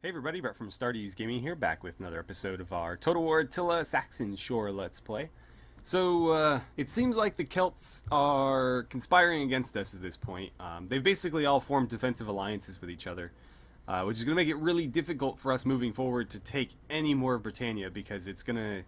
Hey everybody, Brett from AstartesGaming here, back with another episode of our Total War Attila Saxon Shore Let's Play. So, it seems like the Celts are conspiring against us at this point. They've basically all formed defensive alliances with each other, which is going to make it really difficult for us moving forward to take any more of Britannia, because it's going to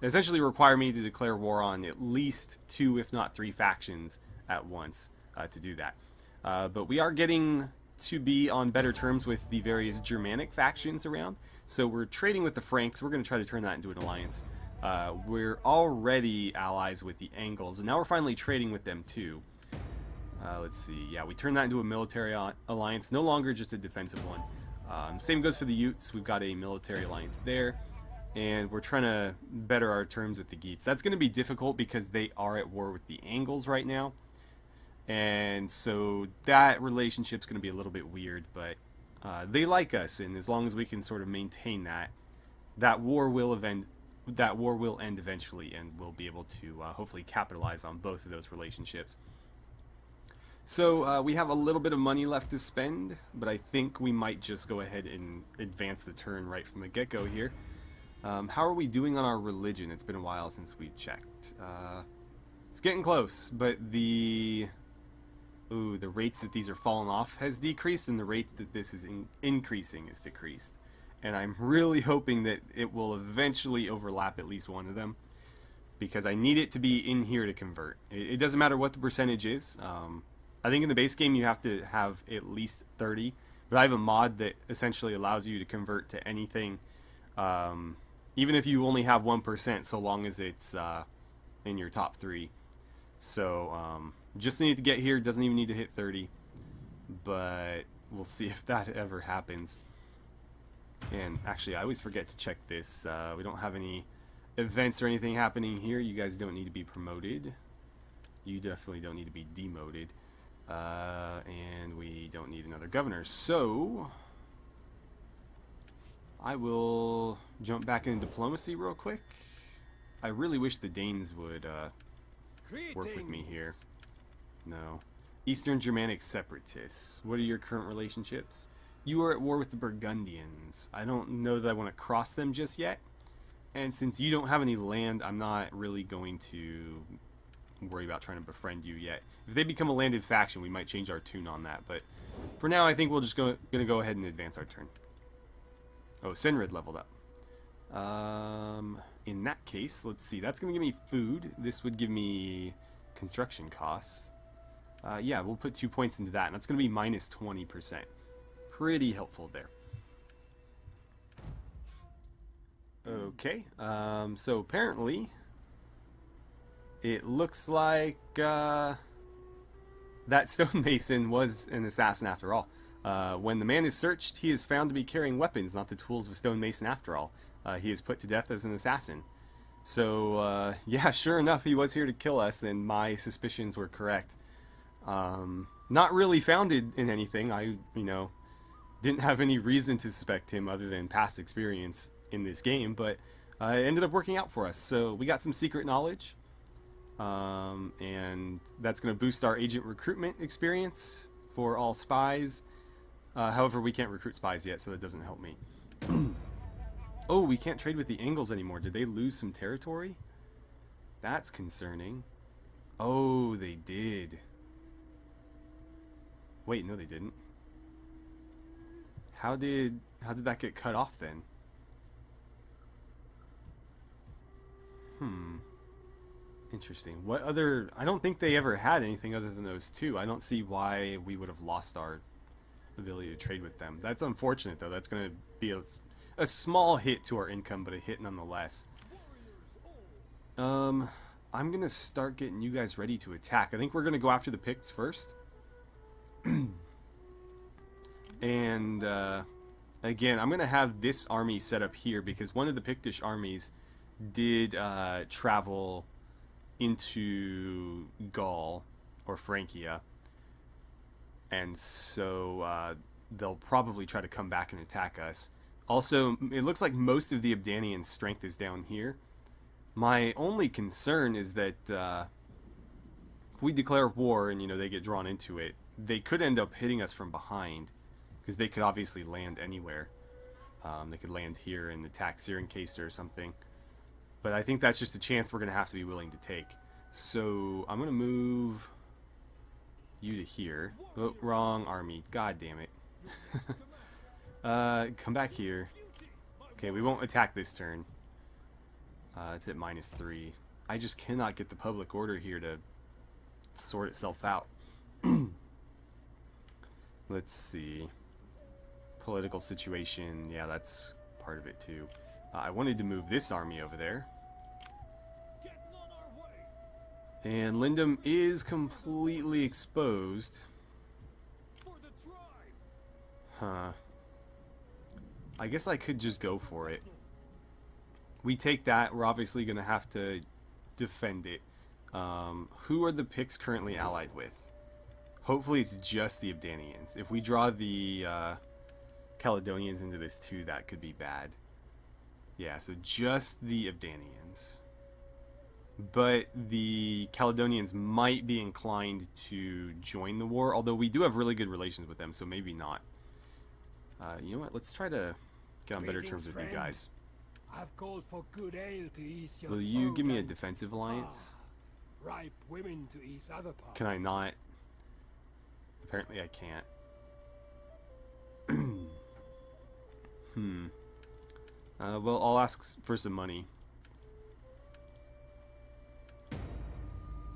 essentially require me to declare war on at least two, if not three factions at once to do that. But we are getting to be on better terms with the various Germanic factions around. So we're trading with the Franks. We're going to try to turn that into an alliance. We're already allies with the Angles, and now we're finally trading with them too. Let's see. Yeah, we turned that into a military alliance, no longer just a defensive one. Same goes for the Utes. We've got a military alliance there, and we're trying to better our terms with the Geats. That's going to be difficult because they are at war with the Angles right now. And so that relationship's going to be a little bit weird, but they like us, and as long as we can sort of maintain that, that war will end. That war will end eventually, and we'll be able to hopefully capitalize on both of those relationships. So we have a little bit of money left to spend, but I think we might just go ahead and advance the turn right from the get-go here. How are we doing on our religion? It's been a while since we checked. It's getting close, but the rates that these are falling off has decreased, and the rate that this is increasing is decreased. And I'm really hoping that it will eventually overlap at least one of them, because I need it to be in here to convert. It doesn't matter what the percentage is. I think in the base game you have to have at least 30, but I have a mod that essentially allows you to convert to anything, even if you only have 1%, so long as it's in your top 3. So just need to get here. Doesn't even need to hit 30, but we'll see if that ever happens. And actually, I always forget to check this. We don't have any events or anything happening here. You guys don't need to be promoted. You definitely don't need to be demoted. And we don't need another governor. So I will jump back into diplomacy real quick. I really wish the Danes would work with me here. No. Eastern Germanic separatists. What are your current relationships? You are at war with the Burgundians. I don't know that I want to cross them just yet. And since you don't have any land, I'm not really going to worry about trying to befriend you yet. If they become a landed faction, we might change our tune on that. But for now, I think we'll just gonna go ahead and advance our turn. Oh, Senrid leveled up. In that case, let's see. That's going to give me food. This would give me construction costs. Yeah, we'll put 2 points into that, and that's going to be minus 20%. Pretty helpful there. Okay, so apparently it looks like that stonemason was an assassin after all. When the man is searched, he is found to be carrying weapons, not the tools of a stonemason after all. He is put to death as an assassin. So, yeah, sure enough, he was here to kill us, and my suspicions were correct. Not really founded in anything. I, didn't have any reason to suspect him other than past experience in this game, but it ended up working out for us. So we got some secret knowledge, and that's going to boost our agent recruitment experience for all spies. However, we can't recruit spies yet, so that doesn't help me. Oh, we can't trade with the Angles anymore. Did they lose some territory? That's concerning. Oh, they did. Wait, no they didn't. How did that get cut off then? Interesting. What other... I don't think they ever had anything other than those two. I don't see why we would have lost our ability to trade with them. That's unfortunate, though. That's going to be a small hit to our income, but a hit nonetheless. I'm going to start getting you guys ready to attack. I think we're going to go after the Picts first. And again, I'm going to have this army set up here because one of the Pictish armies did travel into Gaul or Francia, and so they'll probably try to come back and attack us. Also, it looks like most of the Abdanian strength is down here. My only concern is that if we declare war and they get drawn into it, they could end up hitting us from behind, because they could obviously land anywhere. They could land here and attack Siren Caster or something. But I think that's just a chance we're going to have to be willing to take. So I'm going to move you to here. Oh, wrong army. God damn it. Come back here. Okay, we won't attack this turn. It's at -3. I just cannot get the public order here to sort itself out. Let's see. Political situation. Yeah, that's part of it too. I wanted to move this army over there. And Lindum is completely exposed. Huh. I guess I could just go for it. We take that. We're obviously going to have to defend it. Who are the Picts currently allied with? Hopefully it's just the Abdanians. If we draw the Caledonians into this too, that could be bad. Yeah, so just the Abdanians. But the Caledonians might be inclined to join the war, although we do have really good relations with them, so maybe not. You know what? Let's try to get on better terms with you guys. I've called for good ale to ease your Will you give me a defensive alliance? Ripe women to ease other parts. Can I not? Apparently I can't. Well, I'll ask for some money.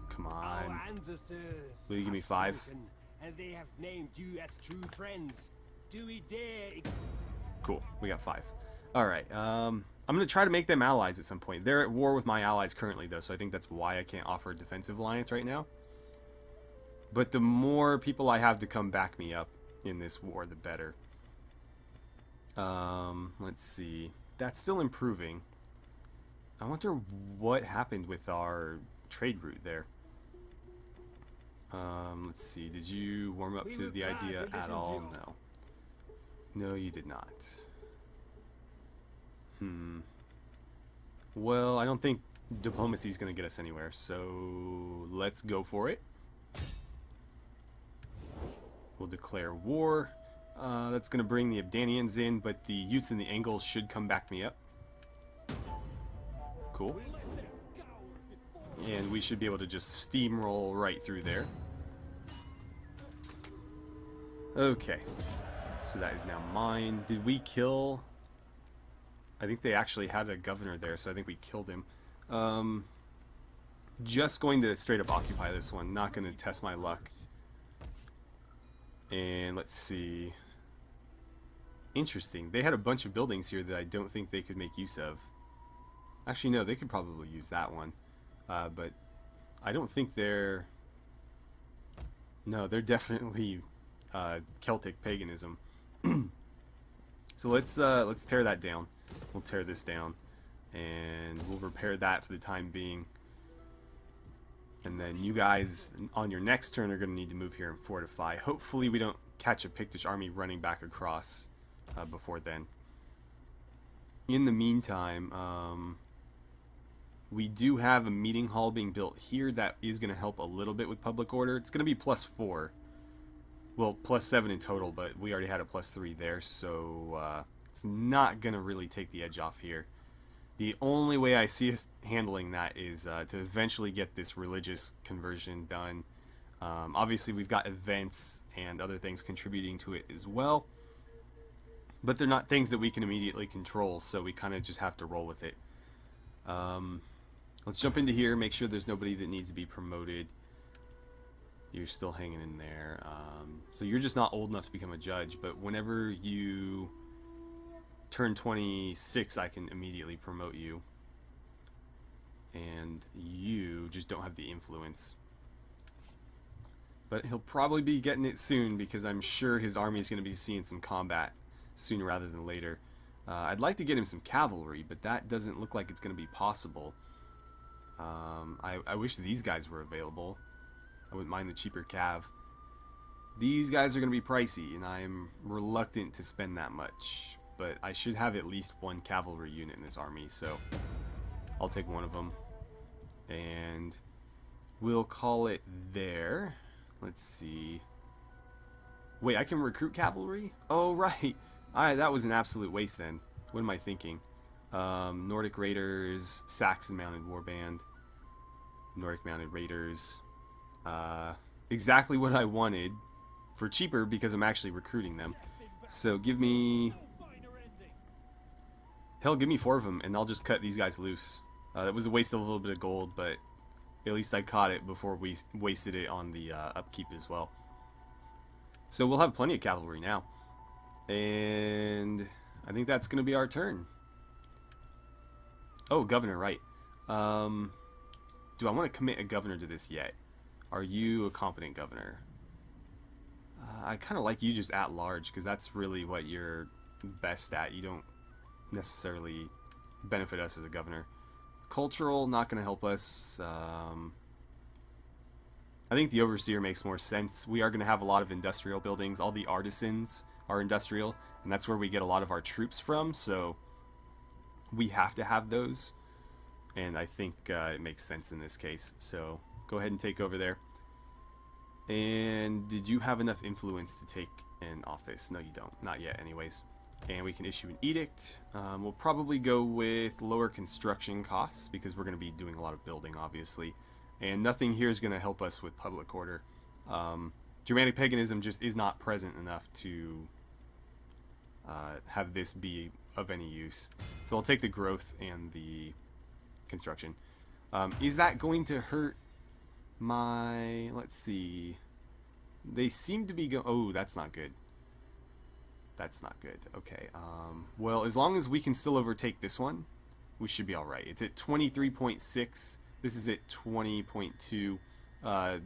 Come on. Our ancestors Will you give me have 5? spoken, and they have named you as true friends. Do we dare? Cool. We got 5. Alright, I'm going to try to make them allies at some point. They're at war with my allies currently, though, so I think that's why I can't offer a defensive alliance right now. But the more people I have to come back me up in this war, the better. Let's see. That's still improving. I wonder what happened with our trade route there. Let's see. Did you warm up to the idea at all? No. No, you did not. Well, I don't think diplomacy is going to get us anywhere, so let's go for it. We'll declare war. That's going to bring the Abdanians in, but the Utes and the Angles should come back me up. Cool. And we should be able to just steamroll right through there. Okay. So that is now mine. Did we kill... I think they actually had a governor there, so I think we killed him. Just going to straight up occupy this one. Not going to test my luck. And let's see. Interesting. They had a bunch of buildings here that I don't think they could make use of. Actually, no, they could probably use that one. But I don't think they're... No, they're definitely Celtic paganism. So let's tear that down. We'll tear this down, and we'll repair that for the time being. And then you guys, on your next turn, are going to need to move here and fortify. Hopefully we don't catch a Pictish army running back across before then. In the meantime, we do have a meeting hall being built here that is going to help a little bit with public order. It's going to be +4. Well, +7 in total, but we already had a +3 there, so it's not going to really take the edge off here. The only way I see us handling that is to eventually get this religious conversion done. Obviously, we've got events and other things contributing to it as well, but they're not things that we can immediately control, so we kind of just have to roll with it. Let's jump into here, make sure there's nobody that needs to be promoted. You're still hanging in there. So you're just not old enough to become a judge, but whenever you turn 26, I can immediately promote you. And you just don't have the influence. But he'll probably be getting it soon, because I'm sure his army is going to be seeing some combat sooner rather than later. I'd like to get him some cavalry, but that doesn't look like it's going to be possible. I wish these guys were available. I wouldn't mind the cheaper cav. These guys are going to be pricey, and I'm reluctant to spend that much. But I should have at least one cavalry unit in this army, so I'll take one of them. And we'll call it there. Let's see. Wait, I can recruit cavalry? Oh, right. That was an absolute waste then. What am I thinking? Nordic Raiders, Saxon Mounted Warband, Nordic Mounted Raiders. Exactly what I wanted for cheaper because I'm actually recruiting them. So give me... Hell, give me 4 of them and I'll just cut these guys loose. That was a waste of a little bit of gold, but at least I caught it before we wasted it on the upkeep as well. So we'll have plenty of cavalry now. And I think that's going to be our turn. Oh, governor, right. Do I want to commit a governor to this yet? Are you a competent governor? I kind of like you just at large, because that's really what you're best at. You don't necessarily benefit us as a governor. Cultural, not going to help us. I think the overseer makes more sense. We are going to have a lot of industrial buildings. All the artisans are industrial, and that's where we get a lot of our troops from, so we have to have those. And I think it makes sense in this case. So go ahead and take over there. And did you have enough influence to take an office? No, you don't. Not yet, anyways. And we can issue an edict. We'll probably go with lower construction costs because we're going to be doing a lot of building, obviously. And nothing here is going to help us with public order. Germanic paganism just is not present enough to have this be of any use. So I'll take the growth and the construction. Is that going to hurt my... Let's see. They seem to be going... Oh, that's not good. That's not good. Okay. Well, as long as we can still overtake this one, we should be alright. It's at 23.6. This is at 20.2.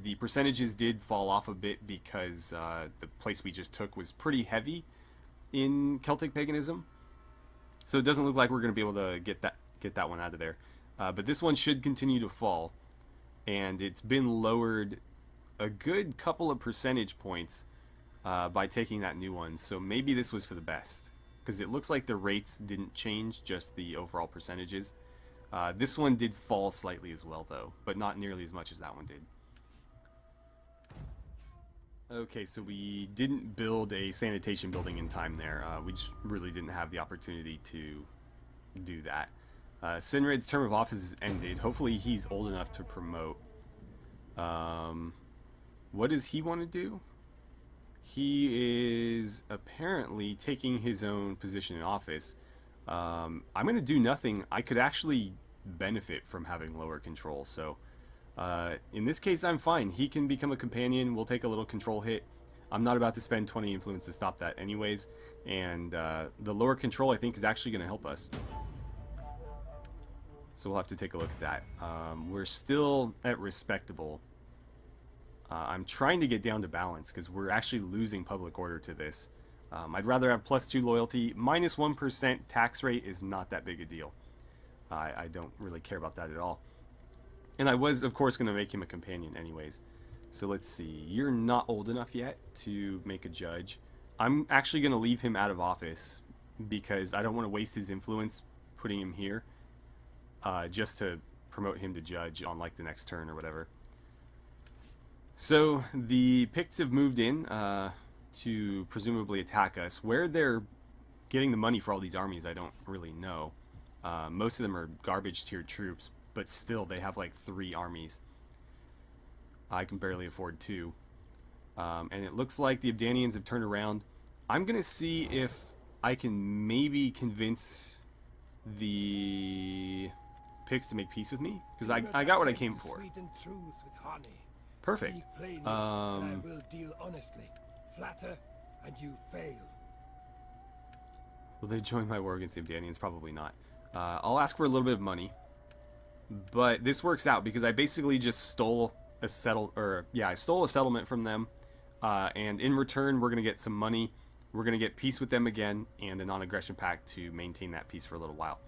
The percentages did fall off a bit because the place we just took was pretty heavy in Celtic paganism. So it doesn't look like we're going to be able to get that one out of there. But this one should continue to fall. And it's been lowered a good couple of percentage points by taking that new one. So maybe this was for the best. Because it looks like the rates didn't change, just the overall percentages. This one did fall slightly as well, though. But not nearly as much as that one did. Okay, so we didn't build a sanitation building in time there. We just really didn't have the opportunity to do that. Sinred's term of office is ended. Hopefully he's old enough to promote. What does he want to do? He is apparently taking his own position in office. I'm going to do nothing. I could actually benefit from having lower control, so in this case I'm fine. He can become a companion. We'll take a little control hit. I'm not about to spend 20 influence to stop that anyways, and the lower control I think is actually going to help us. So we'll have to take a look at that. We're still at respectable. I'm trying to get down to balance because we're actually losing public order to this. I'd rather have +2 loyalty. -1% tax rate is not that big a deal. I don't really care about that at all. And I was, of course, going to make him a companion anyways. So let's see. You're not old enough yet to make a judge. I'm actually going to leave him out of office because I don't want to waste his influence putting him here just to promote him to judge on like the next turn or whatever. So the Picts have moved in to presumably attack us. Where they're getting the money for all these armies, I don't really know. Most of them are garbage tier troops, but still they have like 3 armies. I can barely afford 2. And it looks like the Abdanians have turned around. I'm going to see if I can maybe convince the Picts to make peace with me, because I got what I came for. Perfect. I will deal honestly. Flatter, and you fail. Will they join my war against the Abdanians? Probably not. I'll ask for a little bit of money, but this works out because I basically just stole a settlement from them, and in return we're gonna get some money. We're gonna get peace with them again and a non-aggression pact to maintain that peace for a little while.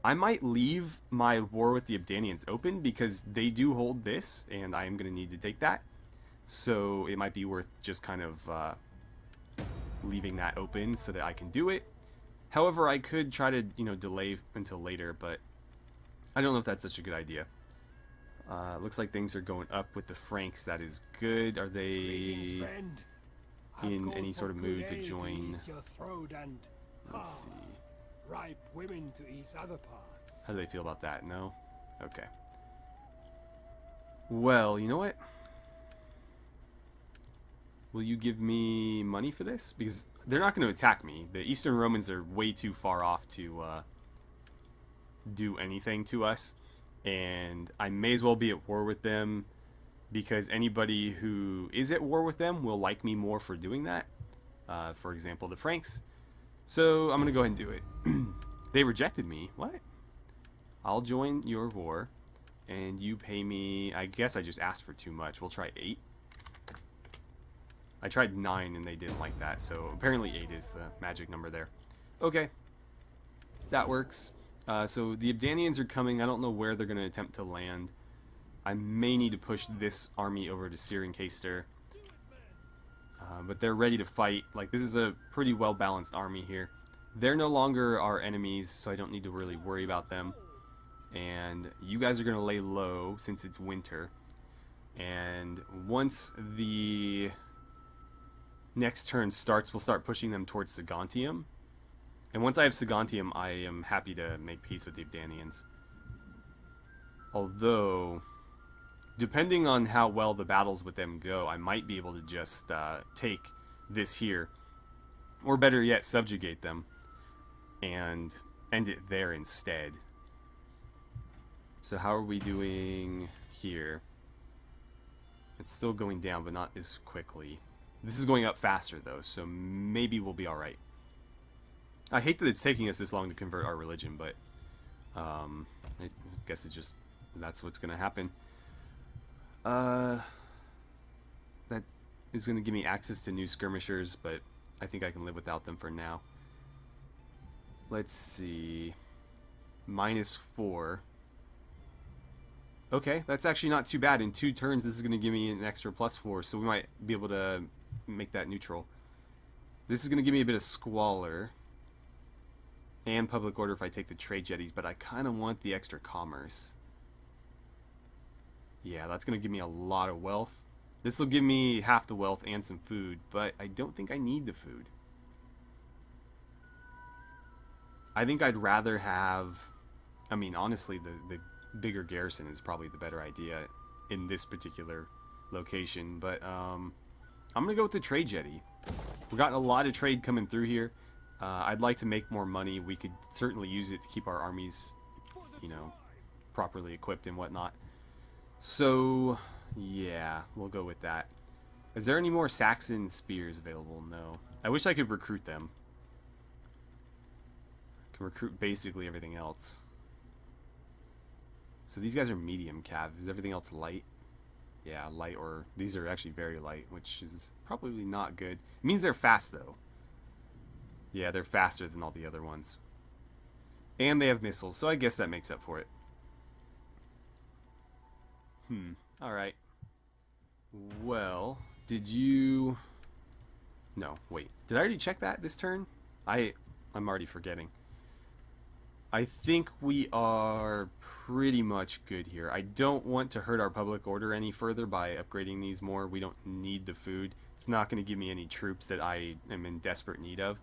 I might leave my war with the Abdanians open because they do hold this, and I am going to need to take that. So it might be worth just kind of leaving that open so that I can do it. However, I could try to, delay until later, but I don't know if that's such a good idea. Looks like things are going up with the Franks. That is good. Are they... Friend, in any sort of mood to join. Let's Let's see. Ripe women to ease other parts. How do they feel about that? No? Okay. Well, you know what? Will you give me money for this? Because they're not going to attack me. The Eastern Romans are way too far off to do anything to us. And I may as well be at war with them, because anybody who is at war with them will like me more for doing that. For example, the Franks. So I'm going to go ahead and do it. They rejected me. What? I'll join your war, and you pay me... I guess I just asked for too much. We'll try 8. I tried 9 and they didn't like that, so apparently 8 is the magic number there. Okay. That works. So the Abdanians are coming. I don't know where they're going to attempt to land. I may need to push this army over to Cirencester. But they're ready to fight. Like, this is a pretty well-balanced army here. They're no longer our enemies, so I don't need to really worry about them. And you guys are going to lay low since it's winter. And once the next turn starts, we'll start pushing them towards Sagontium. And once I have Sagontium, I am happy to make peace with the Abdanians. Although, depending on how well the battles with them go, I might be able to just take this here. Or better yet, subjugate them. And end it there instead. So how are we doing here? It's still going down, but not as quickly. This is going up faster, though, so maybe we'll be alright. I hate that it's taking us this long to convert our religion, but I guess it's just, that's what's going to happen. That is going to give me access to new skirmishers, but I think I can live without them for now. Let's see. -4. Okay, that's actually not too bad. In 2 turns, this is going to give me an extra +4, so we might be able to make that neutral. This is going to give me a bit of squalor and public order if I take the trade jetties, but I kind of want the extra commerce. Yeah, that's going to give me a lot of wealth. This will give me half the wealth and some food, but I don't think I need the food. I think I'd rather have... I mean, honestly, the bigger garrison is probably the better idea in this particular location, but I'm going to go with the trade jetty. We've got a lot of trade coming through here. I'd like to make more money. We could certainly use it to keep our armies, you know, properly equipped and whatnot. So, yeah, we'll go with that. Is there any more Saxon spears available? No. I wish I could recruit them. I can recruit basically everything else. So these guys are medium cav. Is everything else light? Yeah, light, or these are actually very light, which is probably not good. It means they're fast, though. Yeah, they're faster than all the other ones. And they have missiles, so I guess that makes up for it. Alright. Well, did you... No, wait. Did I already check that this turn? I'm already forgetting. I think we are pretty much good here. I don't want to hurt our public order any further by upgrading these more. We don't need the food. It's not going to give me any troops that I am in desperate need of.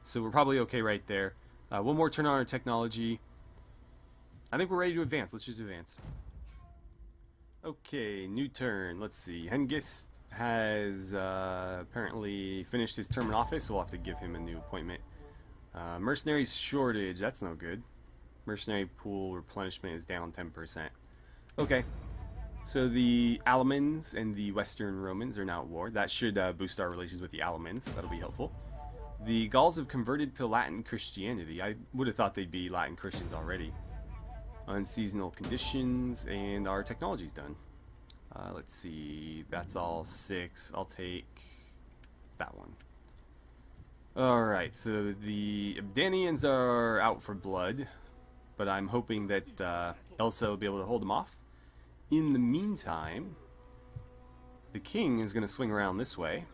So we're probably okay right there. One more turn on our technology. I think we're ready to advance. Let's just advance. Okay, new turn. Let's see. Hengist has apparently finished his term in office, so we'll have to give him a new appointment. Mercenaries shortage, that's no good. Mercenary pool replenishment is down 10%. Okay, so the Alamans and the Western Romans are now at war. That should boost our relations with the Alamans. That'll be helpful. The Gauls have converted to Latin Christianity. I would have thought they'd be Latin Christians already. Unseasonal conditions, and our technology's done. Let's see, that's all 6. I'll take that one. Alright, so the Abdanians are out for blood, but I'm hoping that Elsa will be able to hold them off. In the meantime, the king is going to swing around this way.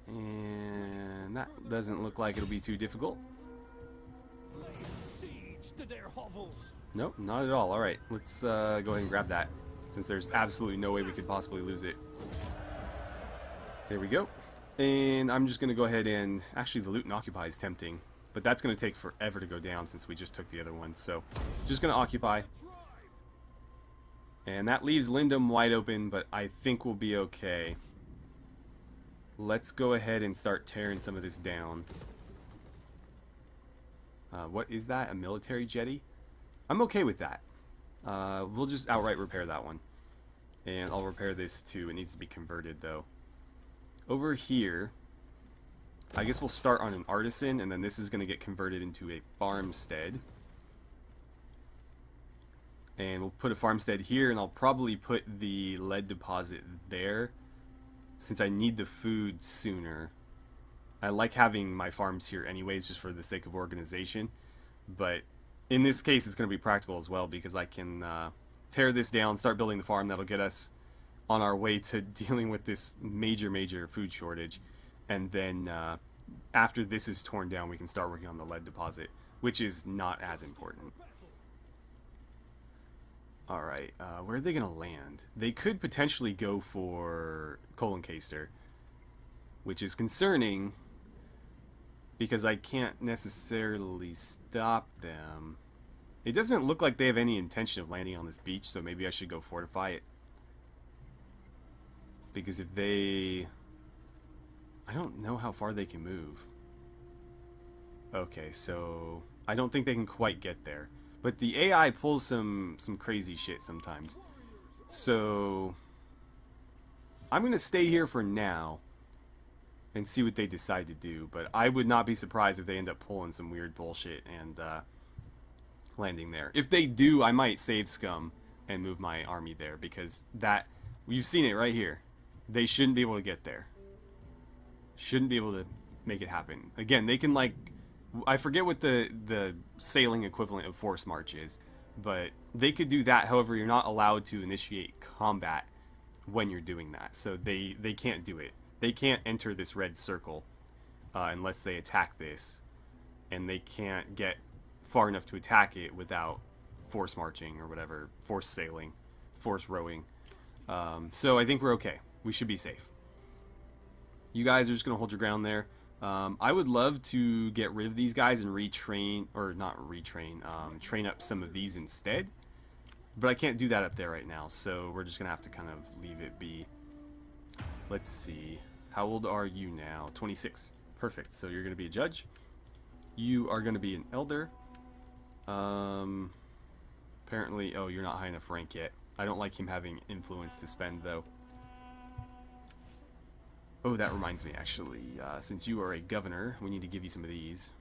And that doesn't look like it'll be too difficult. Nope, not at all. Alright, let's go ahead and grab that, since there's absolutely no way we could possibly lose it. There we go. And I'm just going to go ahead and... Actually, the loot and occupy is tempting. But that's going to take forever to go down since we just took the other one. So, just going to occupy. And that leaves Lindum wide open, but I think we'll be okay. Let's go ahead and start tearing some of this down. What is that? A military jetty? I'm okay with that. We'll just outright repair that one. And I'll repair this too. It needs to be converted though. Over here, I guess we'll start on an artisan, and then this is going to get converted into a farmstead. And we'll put a farmstead here, and I'll probably put the lead deposit there, since I need the food sooner. I like having my farms here anyways, just for the sake of organization. But in this case, it's going to be practical as well, because I can tear this down, start building the farm. That'll get us on our way to dealing with this major food shortage. And then after this is torn down, we can start working on the lead deposit, which is not as important. Alright, where are they going to land? They could potentially go for Coloncaster, which is concerning because I can't necessarily stop them. It doesn't look like they have any intention of landing on this beach, so maybe I should go fortify it. Because if they... I don't know how far they can move. Okay, so I don't think they can quite get there. But the AI pulls some crazy shit sometimes. So I'm going to stay here for now and see what they decide to do. But I would not be surprised if they end up pulling some weird bullshit and landing there. If they do, I might save scum and move my army there. Because that, you've seen it right here. They shouldn't be able to get there. Shouldn't be able to make it happen. Again, they can like... I forget what the sailing equivalent of force march is, but they could do that. However, you're not allowed to initiate combat when you're doing that, so they can't do it. They can't enter this red circle unless they attack this, and they can't get far enough to attack it without force marching or whatever, force sailing, force rowing. So I think we're okay. We should be safe. You guys are just gonna hold your ground there. I would love to get rid of these guys and retrain, or not retrain, train up some of these instead. But I can't do that up there right now, so we're just going to have to kind of leave it be. Let's see. How old are you now? 26. Perfect. So you're going to be a judge. You are going to be an elder. Apparently, oh, you're not high enough rank yet. I don't like him having influence to spend, though. Oh, that reminds me, actually, since you are a governor, we need to give you some of these.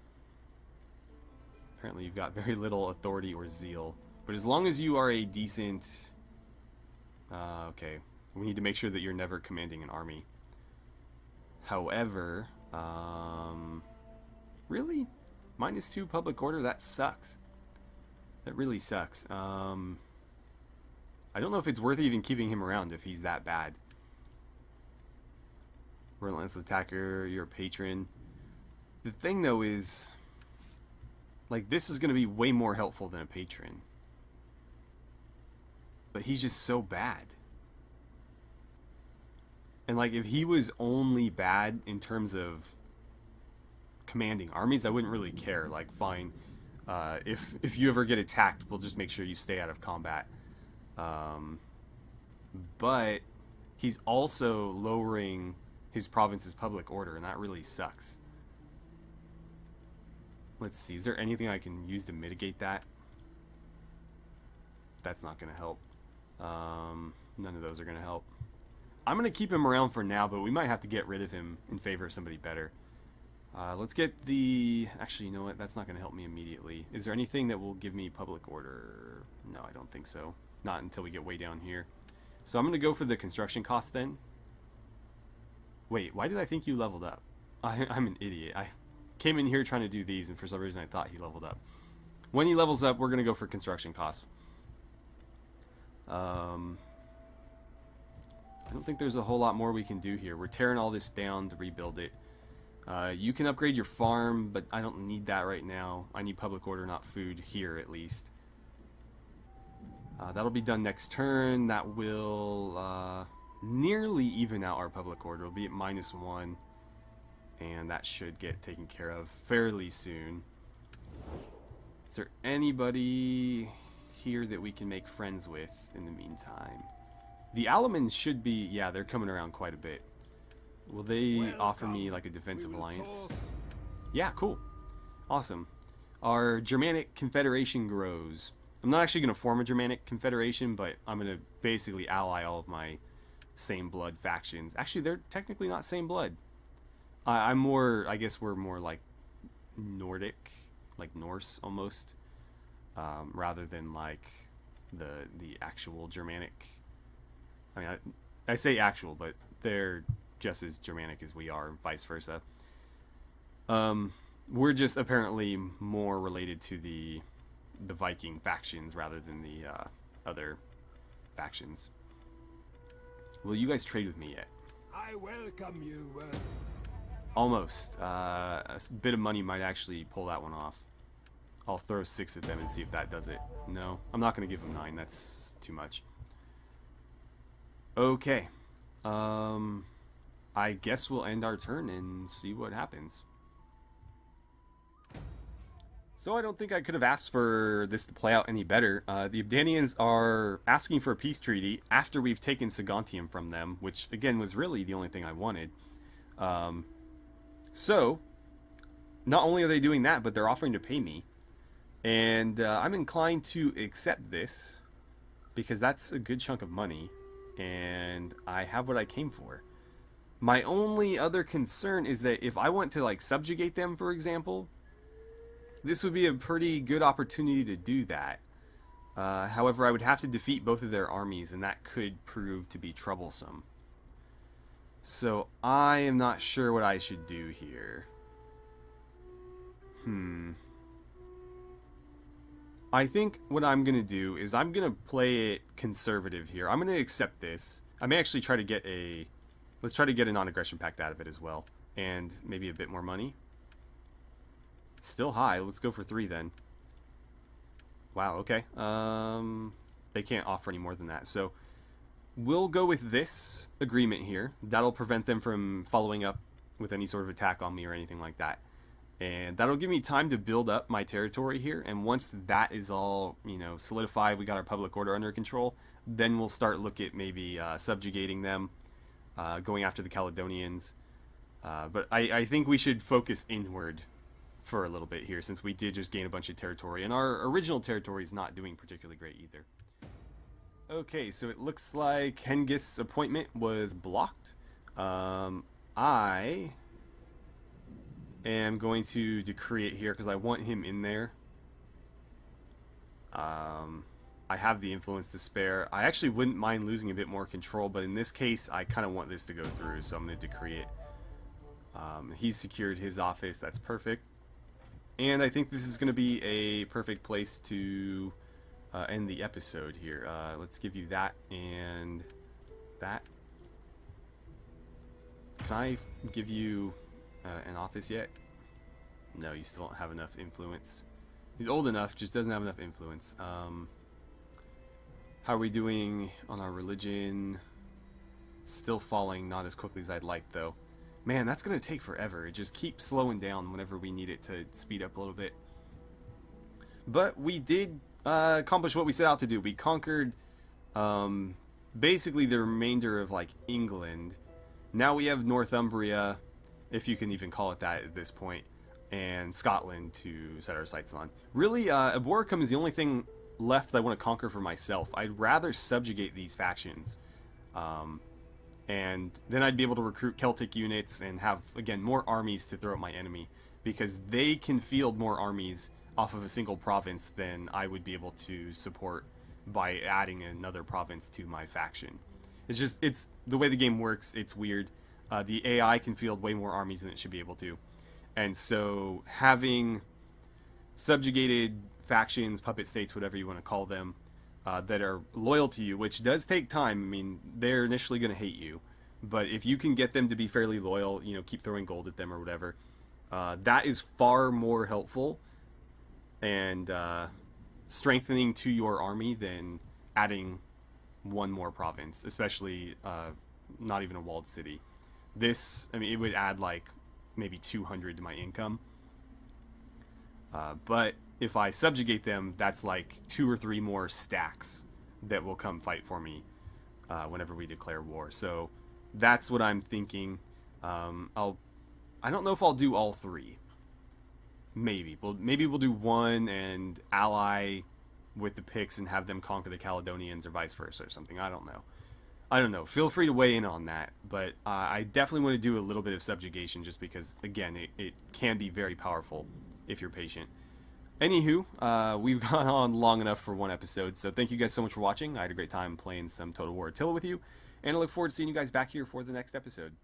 Apparently you've got very little authority or zeal. But as long as you are a decent... okay, we need to make sure that you're never commanding an army. However, really? -2 public order? That sucks. That really sucks. I don't know if it's worth even keeping him around if he's that bad. Relentless attacker, you're a patron. The thing though is, like, this is going to be way more helpful than a patron. But he's just so bad. And like, if he was only bad in terms of commanding armies, I wouldn't really care. Like, fine, if you ever get attacked, we'll just make sure you stay out of combat. But he's also lowering his province's public order, and that really sucks. Let's see, is there anything I can use to mitigate that? That's not going to help. None of those are going to help. I'm going to keep him around for now, but we might have to get rid of him in favor of somebody better. Let's get the... Actually, you know what? That's not going to help me immediately. Is there anything that will give me public order? No, I don't think so. Not until we get way down here. So I'm going to go for the construction cost then. Wait, why did I think you leveled up? I'm an idiot. I came in here trying to do these, and for some reason I thought he leveled up. When he levels up, we're going to go for construction costs. I don't think there's a whole lot more we can do here. We're tearing all this down to rebuild it. You can upgrade your farm, but I don't need that right now. I need public order, not food, here at least. That'll be done next turn. That will... nearly even out our public order. We'll be at -1, and that should get taken care of fairly soon. Is there anybody here that we can make friends with in the meantime? The Alamans should be, yeah, they're coming around quite a bit. Will they offer me like a defensive alliance? Yeah, cool. Awesome. Our Germanic Confederation grows. I'm not actually going to form a Germanic Confederation, but I'm going to basically ally all of my same blood factions. Actually, they're technically not same blood. I guess we're more like Nordic, like Norse almost, rather than like the actual Germanic. I mean, I say actual, but they're just as Germanic as we are, and vice versa. We're just apparently more related to the Viking factions rather than the other factions. Will you guys trade with me yet? I welcome you. Almost. A bit of money might actually pull that one off. I'll throw 6 at them and see if that does it. No, I'm not going to give them 9. That's too much. Okay. I guess we'll end our turn and see what happens. So I don't think I could have asked for this to play out any better. The Abdanians are asking for a peace treaty after we've taken Sagontium from them, which again was really the only thing I wanted. So not only are they doing that, but they're offering to pay me. And I'm inclined to accept this because that's a good chunk of money and I have what I came for. My only other concern is that if I want to like subjugate them, for example, this would be a pretty good opportunity to do that. However, I would have to defeat both of their armies, and that could prove to be troublesome. So I am not sure what I should do here. I think what I'm going to do is I'm going to play it conservative here. I'm going to accept this. I may actually try to get a... Let's try to get a non-aggression pact out of it as well. And maybe a bit more money. Still high. Let's go for 3 then. Wow, okay. They can't offer any more than that. So we'll go with this agreement here. That'll prevent them from following up with any sort of attack on me or anything like that. And that'll give me time to build up my territory here. And once that is all, you know, solidified, we got our public order under control, then we'll start look at maybe subjugating them, going after the Caledonians. But I think we should focus inward for a little bit here, since we did just gain a bunch of territory, and our original territory is not doing particularly great either. Okay, so it looks like Hengist's appointment was blocked. I am going to decree it here because I want him in there. I have the influence to spare. I actually wouldn't mind losing a bit more control, but in this case I kind of want this to go through, so I'm going to decree it. He's secured his office. That's perfect. And I think this is going to be a perfect place to end the episode here. Let's give you that and that. Can I give you an office yet? No, you still don't have enough influence. He's old enough, just doesn't have enough influence. How are we doing on our religion? Still falling, not as quickly as I'd like though. Man, that's going to take forever. It just keeps slowing down whenever we need it to speed up a little bit. But we did accomplish what we set out to do. We conquered basically the remainder of like England. Now we have Northumbria, if you can even call it that at this point, and Scotland to set our sights on. Really, Aboricum is the only thing left that I want to conquer for myself. I'd rather subjugate these factions. And then I'd be able to recruit Celtic units and have, again, more armies to throw at my enemy, because they can field more armies off of a single province than I would be able to support by adding another province to my faction. It's the way the game works. It's weird. The AI can field way more armies than it should be able to. And so having subjugated factions, puppet states, whatever you want to call them, that are loyal to you, which does take time. I mean, they're initially going to hate you, but if you can get them to be fairly loyal, you know, keep throwing gold at them or whatever, that is far more helpful and strengthening to your army than adding one more province, especially not even a walled city. This, I mean, it would add like maybe 200 to my income. But if I subjugate them, that's like 2 or 3 more stacks that will come fight for me whenever we declare war. So that's what I'm thinking. I don't know if I'll do all 3. Maybe we'll do 1 and ally with the Picts and have them conquer the Caledonians, or vice versa, or something. I don't know. Feel free to weigh in on that, but I definitely want to do a little bit of subjugation, just because, again, it can be very powerful if you're patient. Anywho, we've gone on long enough for one episode, so thank you guys so much for watching. I had a great time playing some Total War Attila with you, and I look forward to seeing you guys back here for the next episode.